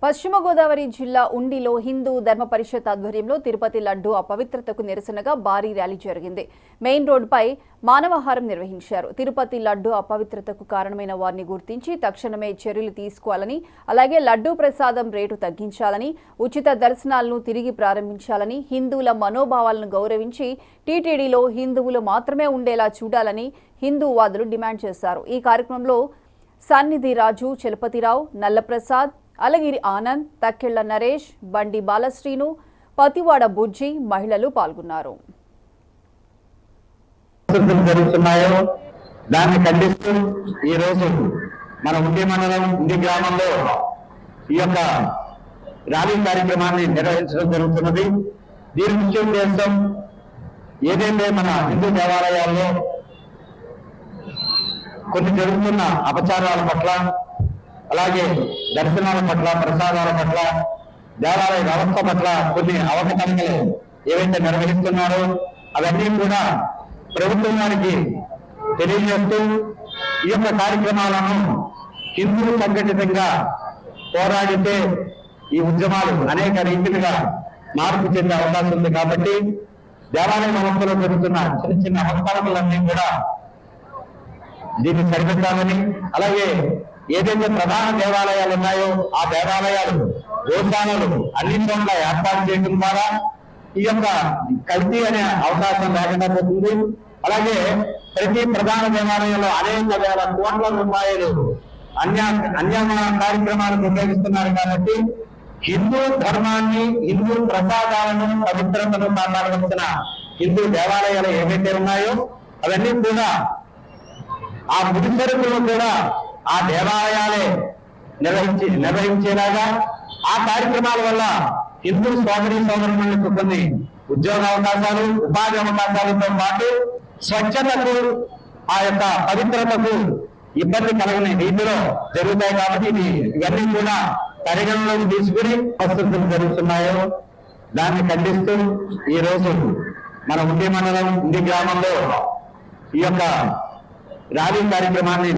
పశ్చిమ గోదావరి జిల్లా ఉండిలో హిందూ ధర్మ పరిషత్ ఆధ్వర్యంలో తిరుపతి లడ్డు అపవిత్రతకు నిరసనగా భారీ ర్యాలీ జరిగింది. మెయిన్ రోడ్డుపై మానవహారం నిర్వహించారు. తిరుపతి లడ్డు అపవిత్రతకు కారణమైన వారిని గుర్తించి తక్షణమే చర్యలు తీసుకోవాలని, అలాగే లడ్డు ప్రసాదం రేటు తగ్గించాలని, ఉచిత దర్శనాలను తిరిగి ప్రారంభించాలని, హిందువుల మనోభావాలను గౌరవించి టీటీడీలో హిందువులు మాత్రమే ఉండేలా చూడాలని హిందూవాదులు డిమాండ్ చేశారు. ఈ కార్యక్రమంలో సన్నిధి రాజు, చలపతిరావు, నల్లప్రసాద్, అలగిరి ఆనంద్, తక్కెళ్ల నరేష్, బండి బాలశ్రీను, పతివాడ బుజ్జి మహిళలు పాల్గొన్నారు. దాన్ని ఖండిస్తూ ఈ రోజు మన ఉండి మండలం ఉండి గ్రామంలో ఈ యొక్క ర్యాలీ కార్యక్రమాన్ని నిర్వహించడం జరుగుతున్నది. దీని ముఖ్య ఉద్దేశం ఏదైతే మన హిందూ దేవాలయాల్లో కొన్ని జరుగుతున్న అపచారాల పట్ల, అలాగే దర్శనాల పట్ల, ప్రసాదాల పట్ల, దేవాలయ వ్యవస్థ పట్ల కొన్ని అవకతవకలు ఏవైతే నిర్వహిస్తున్నారో అవన్నీ కూడా ప్రభుత్వం వారికి తెలియజేస్తూ ఈ యొక్క కార్యక్రమాలను హిందువులు సంఘటితంగా పోరాడితే ఈ ఉద్యమాలు అనేక రీతిలుగా మార్పు చెందే అవకాశం ఉంది. కాబట్టి దేవాలయ వ్యవస్థలో జరుగుతున్న చిన్న చిన్న అవకతవకలన్నీ కూడా దీన్ని సరిపెట్టాలని, అలాగే ఏదైతే ప్రధాన దేవాలయాలు ఉన్నాయో ఆ దేవాలయాలు, గోశాలలు అన్ని చోట్ల ఏర్పాటు చేయడం ద్వారా ఈ యొక్క కల్తీ అనే అవకాశం లేకుండా పోతుంది. అలాగే ప్రతి ప్రధాన దేవాలయంలో అనేక వేల కోట్ల రూపాయలు అన్య కార్యక్రమాలకు ఉపయోగిస్తున్నారు. కాబట్టి హిందూ ధర్మాన్ని, హిందూ ప్రసాదాలను, పవిత్రతను కాపాడవలసిన హిందూ దేవాలయాలు ఏవైతే ఉన్నాయో అవన్నీ కూడా ఆ ముడి సరుకులను కూడా ఆ దేవాలయాలే నిర్వహించేలాగా, ఆ కార్యక్రమాల వల్ల హిందూ సోదరులకు కొన్ని ఉద్యోగ అవకాశాలు, ఉపాధి అవకాశాలతో పాటు స్వచ్ఛతకు, ఆ యొక్క పవిత్రతకు ఇబ్బంది కలగని రీతిలో జరుగుతాయి. కాబట్టి ఇవన్నీ కూడా పరిగణలోకి తీసుకుని పరిస్థితులు జరుగుతున్నాయో దాన్ని ఖండిస్తూ ఈ రోజు మన ఉండి మండలం ఉండి గ్రామంలో ఈ యొక్క ర్యాలీ కార్యక్రమాన్ని